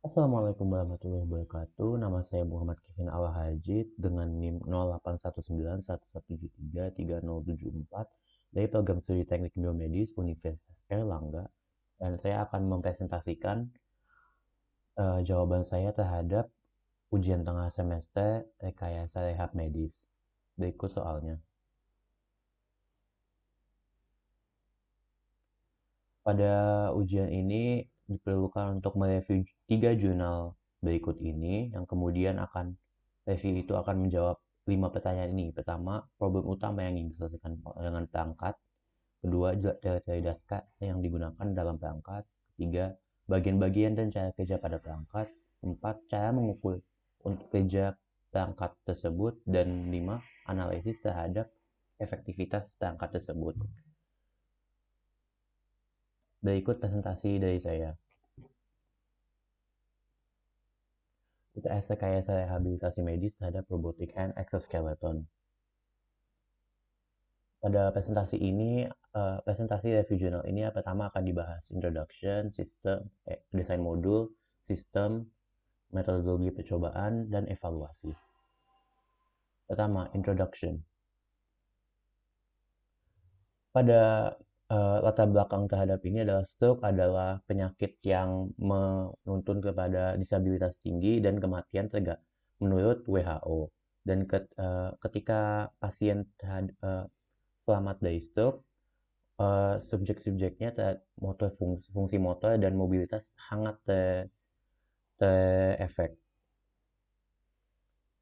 Assalamualaikum warahmatullahi wabarakatuh. Nama saya Muhammad Kevin Al-Hajid dengan NIM 081911733074 dari program studi teknik biomedis Universitas Erlangga, dan saya akan mempresentasikan jawaban saya terhadap ujian tengah semester rekayasa rehab medis. Berikut soalnya. Pada ujian ini diperlukan untuk mereview 3 jurnal berikut ini, yang kemudian review itu akan menjawab 5 pertanyaan ini. Pertama, problem utama yang ingin diselesaikan dengan perangkat. Kedua, teori dasar yang digunakan dalam perangkat. Ketiga, bagian-bagian dan cara kerja pada perangkat. Empat, cara mengukur untuk kerja perangkat tersebut. Dan lima, analisis terhadap efektivitas perangkat tersebut. Berikut presentasi dari saya. Kita rekayasa rehabilitasi medis terhadap robotic hand exoskeleton. Pada presentasi review journal ini pertama akan dibahas introduction, sistem, desain modul, sistem, metodologi percobaan, dan evaluasi. Pertama, introduction. Pada latar belakang terhadap ini adalah stroke adalah penyakit yang menuntun kepada disabilitas tinggi dan kematian menurut WHO. Dan ketika pasien selamat dari stroke, subjek-subjeknya fungsi motor dan mobilitas sangat terefek.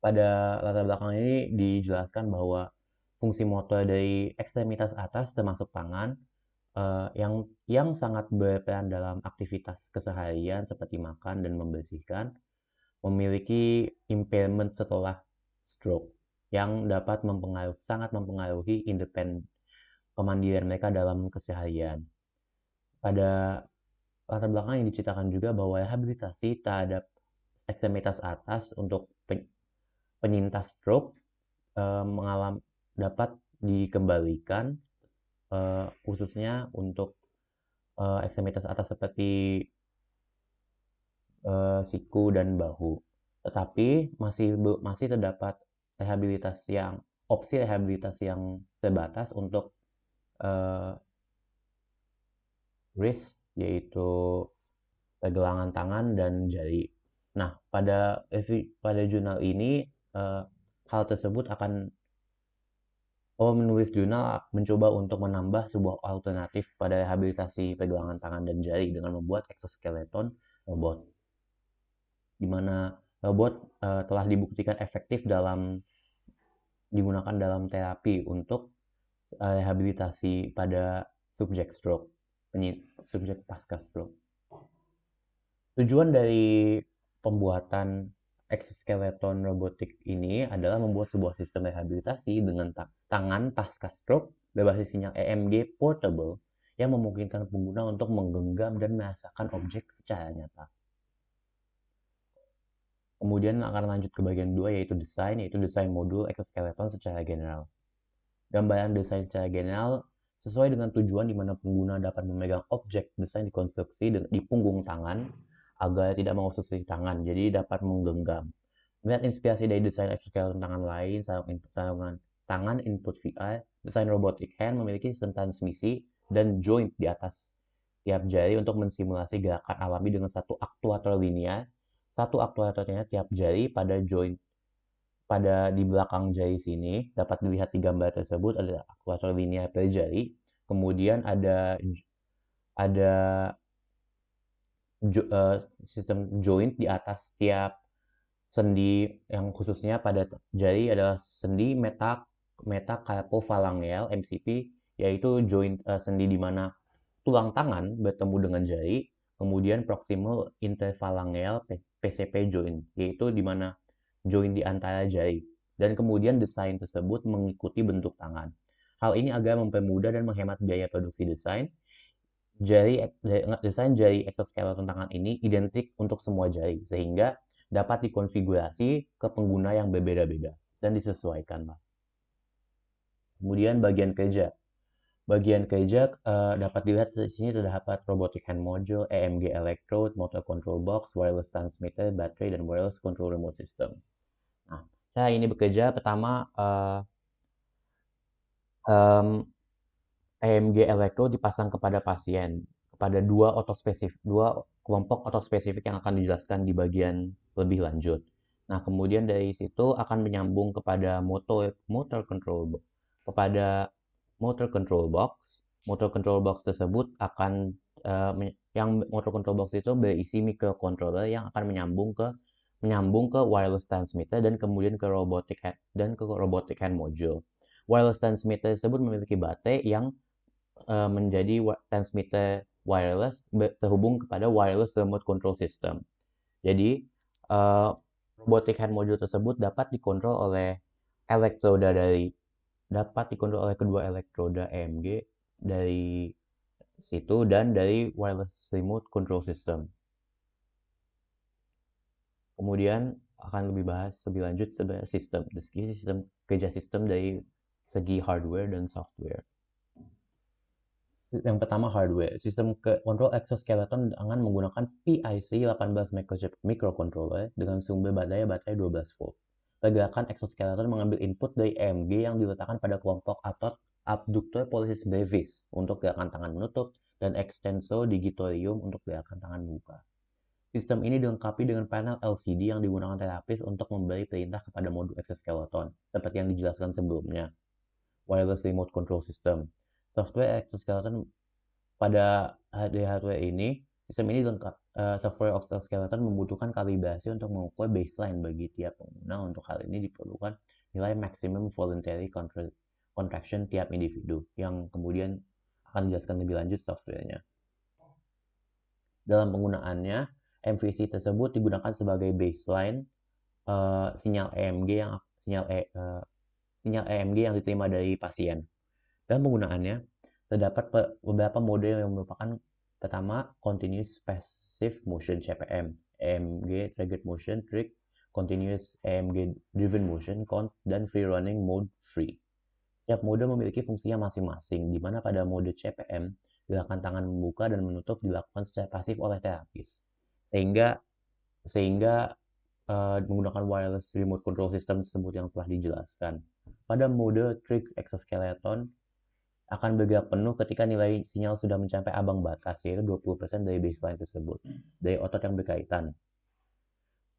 Pada latar belakang ini dijelaskan bahwa fungsi motor dari ekstremitas atas termasuk tangan yang sangat berperan dalam aktivitas keseharian seperti makan dan membersihkan, memiliki impairment setelah stroke yang dapat sangat mempengaruhi kemandirian mereka dalam keseharian. Pada latar belakang yang diceritakan juga bahwa rehabilitasi terhadap ekstremitas atas untuk penyintas stroke dapat dikembalikan khususnya untuk ekstremitas atas seperti siku dan bahu. Tetapi masih terdapat opsi rehabilitasi yang terbatas untuk wrist, yaitu pergelangan tangan dan jari. Nah, pada jurnal ini hal tersebut menulis jurnal mencoba untuk menambah sebuah alternatif pada rehabilitasi pergelangan tangan dan jari dengan membuat exoskeleton robot, di mana robot telah dibuktikan efektif digunakan dalam terapi untuk rehabilitasi pada subjek stroke, subjek pasca stroke. Tujuan dari pembuatan exoskeleton robotik ini adalah membuat sebuah sistem rehabilitasi dengan tangan pasca stroke berbasis sinyal EMG portable yang memungkinkan pengguna untuk menggenggam dan merasakan objek secara nyata. Kemudian akan lanjut ke bagian 2, yaitu desain modul exoskeleton secara general. Gambaran desain secara general sesuai dengan tujuan di mana pengguna dapat memegang objek desain dikonstruksi di punggung tangan agar tidak mengkhususkan tangan, jadi dapat menggenggam. Melihat inspirasi dari desain exoskeleton tangan lain, sarungan tangan input VR, desain robotic hand memiliki sistem transmisi dan joint di atas tiap jari untuk mensimulasi gerakan alami dengan satu aktuator linear. Satu aktuatornya tiap jari pada joint di belakang jari sini dapat dilihat di gambar tersebut ada aktuator linear per jari. Kemudian ada sistem joint di atas tiap sendi, yang khususnya pada jari adalah sendi metacarpophalangeal MCP, yaitu joint sendi di mana tulang tangan bertemu dengan jari. Kemudian proximal interphalangeal PCP joint, yaitu di mana joint di antara jari. Dan kemudian desain tersebut mengikuti bentuk tangan. Hal ini agar mempermudah dan menghemat biaya produksi desain. Desain jari exoskeleton tangan ini identik untuk semua jari, sehingga dapat dikonfigurasi ke pengguna yang berbeda-beda dan disesuaikan. Kemudian bagian kerja. Bagian kerja dapat dilihat di sini terdapat robotic hand module, EMG electrode, motor control box, wireless transmitter, baterai, dan wireless control remote system. Nah, cara ini bekerja pertama EMG electrode dipasang kepada pasien kepada dua kelompok otospesifik yang akan dijelaskan di bagian lebih lanjut. Nah, kemudian dari situ akan menyambung kepada motor control box. Motor control box tersebut akan yang motor control box itu berisi microcontroller yang akan menyambung ke wireless transmitter dan kemudian ke robotic hand module. Wireless transmitter tersebut memiliki baterai yang menjadi transmitter wireless terhubung kepada wireless remote control system. Jadi robotic hand module tersebut dapat dikontrol oleh kedua elektroda EMG dari situ dan dari wireless remote control system. Kemudian akan bahas lebih lanjut sebagai kerja sistem dari segi hardware dan software. Yang pertama hardware. Sistem kontrol exoskeleton akan menggunakan PIC 18 microcontroller dengan sumber baterai 12 volt. Pergerakan exoskeleton mengambil input dari EMG yang diletakkan pada kelompok otot abductor pollicis brevis untuk gerakan tangan menutup dan extensor digitorium untuk gerakan tangan membuka. Sistem ini dilengkapi dengan panel LCD yang digunakan terapis untuk memberi perintah kepada modul exoskeleton, seperti yang dijelaskan sebelumnya. Wireless remote control system. Software exoskeleton pada hardware ini, sistem ini lengkap. Software exoskeleton membutuhkan kalibrasi untuk mengukur baseline bagi tiap pengguna. Untuk hal ini diperlukan nilai maximum voluntary contraction tiap individu, yang kemudian akan dijelaskan lebih lanjut softwarenya. Dalam penggunaannya, MVC tersebut digunakan sebagai baseline sinyal EMG yang diterima dari pasien. Dalam penggunaannya, terdapat beberapa mode yang merupakan pertama continuous passive motion CPM, EMG triggered motion, trig, continuous EMG driven motion, cont, dan free running mode free. Setiap mode memiliki fungsinya masing-masing, di mana pada mode CPM, gerakan tangan membuka dan menutup dilakukan secara pasif oleh terapis. Sehingga menggunakan wireless remote control system tersebut yang telah dijelaskan. Pada mode trig exoskeleton akan bergerak penuh ketika nilai sinyal sudah mencapai ambang batas, yaitu 20% dari baseline tersebut, dari otot yang berkaitan.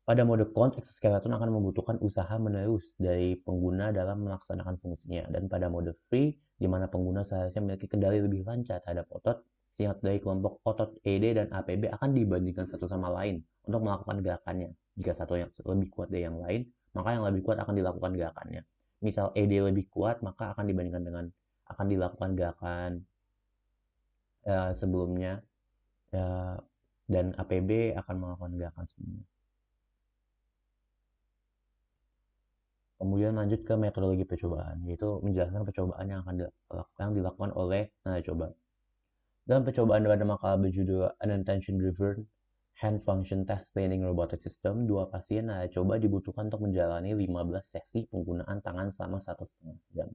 Pada mode cont, exoskeleton akan membutuhkan usaha menerus dari pengguna dalam melaksanakan fungsinya. Dan pada mode free, di mana pengguna seharusnya memiliki kendali lebih lancar terhadap otot, sinyal dari kelompok otot ED dan APB akan dibandingkan satu sama lain untuk melakukan gerakannya. Jika satu yang lebih kuat dari yang lain, maka yang lebih kuat akan dilakukan gerakannya. Misal ED lebih kuat, maka akan dilakukan gerakan sebelumnya, dan APB akan melakukan gerakan sebelumnya. Kemudian lanjut ke metodologi percobaan, yaitu menjelaskan percobaan yang akan dilakukan oleh penerima coba. Dalam percobaan pada makalah berjudul Unintention Driven Hand Function Test Training Robotic System, 2 pasien coba dibutuhkan untuk menjalani 15 sesi penggunaan tangan selama 1,5 jam.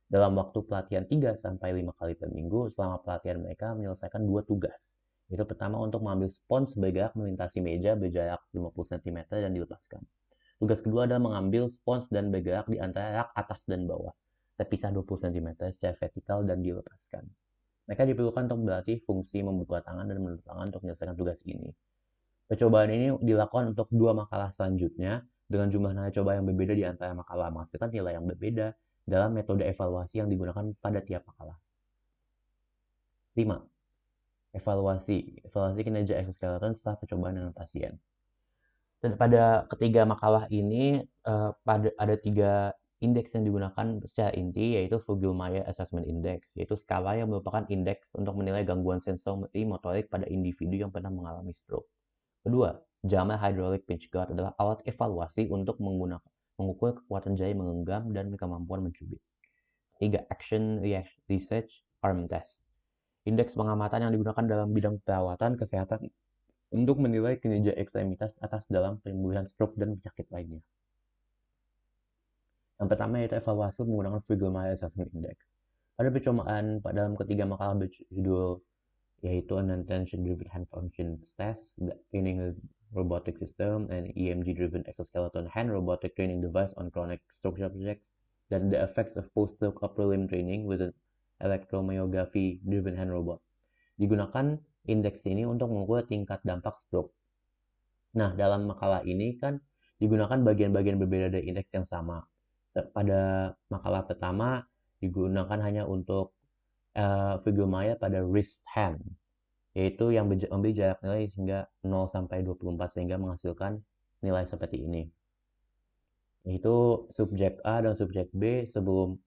Dalam waktu pelatihan 3-5 kali per minggu, selama pelatihan mereka menyelesaikan 2 tugas. Itu pertama untuk mengambil spons bergerak melintasi meja berjarak 50 cm dan dilepaskan. Tugas kedua adalah mengambil spons dan bergerak di antara rak atas dan bawah, terpisah 20 cm secara vertikal dan dilepaskan. Mereka diperlukan untuk berlatih fungsi membuka tangan dan menutup tangan untuk menyelesaikan tugas ini. Percobaan ini dilakukan untuk 2 makalah selanjutnya dengan jumlah nilai coba yang berbeda di antara makalah, menghasilkan nilai yang berbeda dalam metode evaluasi yang digunakan pada tiap makalah. 5. Evaluasi kinerja exoskeleton setelah percobaan dengan pasien. Dan pada ketiga makalah ini ada 3 indeks yang digunakan secara inti, yaitu Vogel-Meyer Assessment Index, yaitu skala yang merupakan indeks untuk menilai gangguan sensori motorik pada individu yang pernah mengalami stroke. Kedua, JAMA Hydraulic Pinch Guard adalah alat evaluasi untuk mengukur kekuatan jari menggenggam dan kemampuan mencubit. 3. Action Research Arm Test, indeks pengamatan yang digunakan dalam bidang perawatan kesehatan untuk menilai kinerja ekstremitas atas dalam penyembuhan stroke dan penyakit lainnya. Yang pertama yaitu evaluasi menggunakan Vogel-Meyer Assessment Index. Pada percobaan dalam ketiga makalah berjudul yaitu an attention driven hand function test, training a robotic system, and EMG driven exoskeleton hand robotic training device on chronic stroke subjects, dan the effects of post stroke upper limb training with an electromyography driven hand robot. Digunakan indeks ini untuk mengukur tingkat dampak stroke. Nah, dalam makalah ini kan digunakan bagian-bagian berbeda dari indeks yang sama. Pada makalah pertama digunakan hanya untuk figur maya pada wrist hand, yaitu yang memberi jarak nilai hingga 0 sampai 24 sehingga menghasilkan nilai seperti ini. Yaitu subjek A dan subjek B sebelum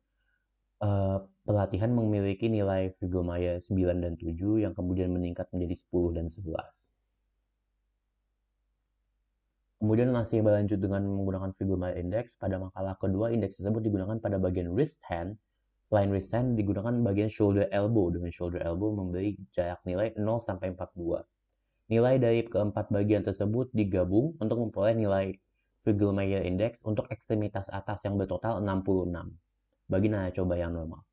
pelatihan memiliki nilai figur maya 9 dan 7 yang kemudian meningkat menjadi 10 dan 11. Kemudian masih berlanjut dengan menggunakan figur maya index. Pada makalah kedua, indeks tersebut digunakan pada bagian wrist hand. Selain wrist hand, digunakan bagian shoulder elbow. Dengan shoulder elbow memberi jarak nilai 0 sampai 42. Nilai dari keempat bagian tersebut digabung untuk memperoleh nilai figur maya index untuk ekstremitas atas yang bertotal 66 bagi nilai coba yang normal.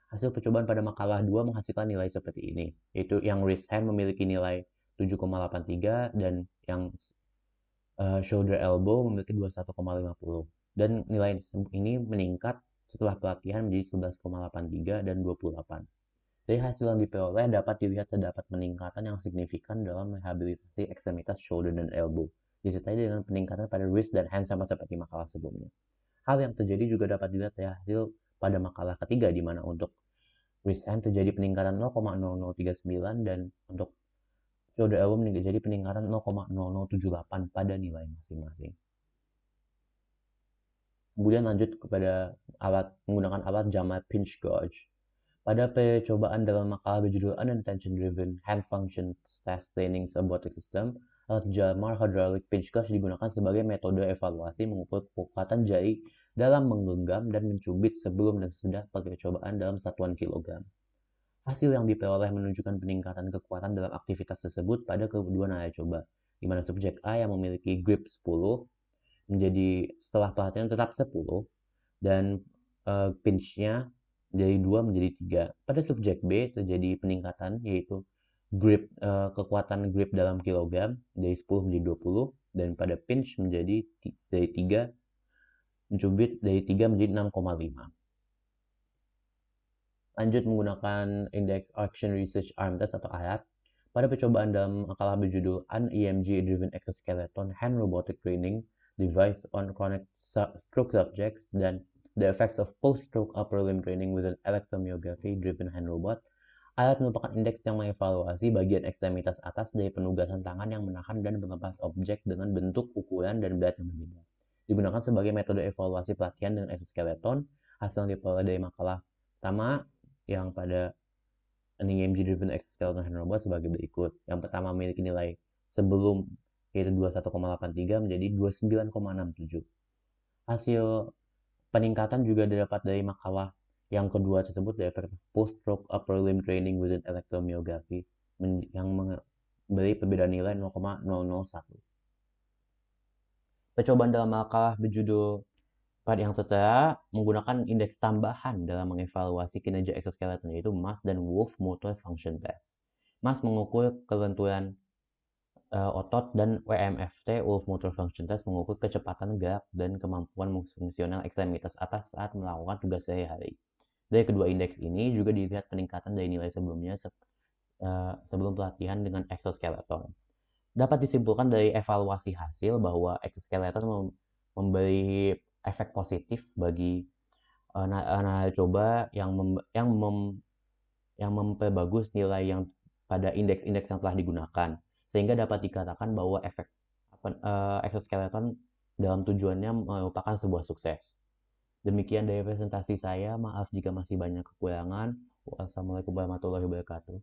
Hasil percobaan pada makalah 2 menghasilkan nilai seperti ini, yaitu yang wrist hand memiliki nilai 7,83 dan yang shoulder elbow memiliki 21,50, dan nilai ini meningkat setelah pelatihan menjadi 11,83 dan 28. Dari hasil yang diperoleh dapat dilihat terdapat peningkatan yang signifikan dalam rehabilitasi ekstremitas shoulder dan elbow, disertai dengan peningkatan pada wrist dan hand sama seperti makalah sebelumnya. Hal yang terjadi juga dapat dilihat dari hasil pada makalah ketiga, di mana untuk wrist hand terjadi peningkatan 0,0039 dan untuk shoulder elbow terjadi peningkatan 0,0078 pada nilai masing-masing. Kemudian lanjut kepada menggunakan alat JAMA pinch gauge. Pada percobaan dalam makalah berjudul Unintention Driven Hand Function Test Training Robotic System, alat JAMA Hydraulic Pinch Gauge digunakan sebagai metode evaluasi mengukur kekuatan jari dalam menggenggam dan mencubit sebelum dan sesudah percobaan dalam satuan kilogram. Hasil yang diperoleh menunjukkan peningkatan kekuatan dalam aktivitas tersebut pada kedua nilai coba, di mana subjek A yang memiliki grip 10 menjadi setelah pelatihan tetap 10 dan pinch-nya dari 2 menjadi 3. Pada subjek B terjadi peningkatan, yaitu kekuatan grip dalam kilogram dari 10 menjadi 20, dan pada pinch menjadi dari 3, mencubit dari 3 menjadi 6,5. Lanjut menggunakan Index Action Research Arm Test atau ART. Pada percobaan dalam makalah berjudul An EMG Driven Exoskeleton Hand Robotic Training Device on Chronic Stroke Subjects dan The Effects of Post-Stroke Upper Limb Training with an Electromyography Driven Hand Robot, ART merupakan indeks yang mengevaluasi bagian ekstremitas atas dari penugasan tangan yang menahan dan melepas objek dengan bentuk, ukuran, dan berat yang berbeda. Digunakan sebagai metode evaluasi pelatihan dengan exoskeleton. Hasil yang diperoleh dari makalah pertama yang pada EMG Driven Exoskeleton Hand Robot sebagai berikut. Yang pertama memiliki nilai sebelum yaitu 21,83 menjadi 29,67. Hasil peningkatan juga didapat dari makalah yang kedua tersebut, The Effect of Post-Stroke Upper Limb Training with an Electromyography, yang memberi perbedaan nilai 0,001. Percobaan dalam makalah berjudul pada yang tertera menggunakan indeks tambahan dalam mengevaluasi kinerja exoskeleton, yaitu MAS dan Wolf Motor Function Test. MAS mengukur kelenturan otot, dan WMFT Wolf Motor Function Test mengukur kecepatan gerak dan kemampuan fungsional ekstremitas atas saat melakukan tugas sehari-hari. Dari kedua indeks ini juga dilihat peningkatan dari nilai sebelumnya sebelum pelatihan dengan exoskeleton. Dapat disimpulkan dari evaluasi hasil bahwa exoskeleton memberi efek positif bagi nilai coba yang memperbagus nilai yang pada indeks-indeks yang telah digunakan, sehingga dapat dikatakan bahwa efek exoskeleton dalam tujuannya merupakan sebuah sukses. Demikian dari presentasi saya. Maaf jika masih banyak kekurangan. Wassalamualaikum warahmatullahi wabarakatuh.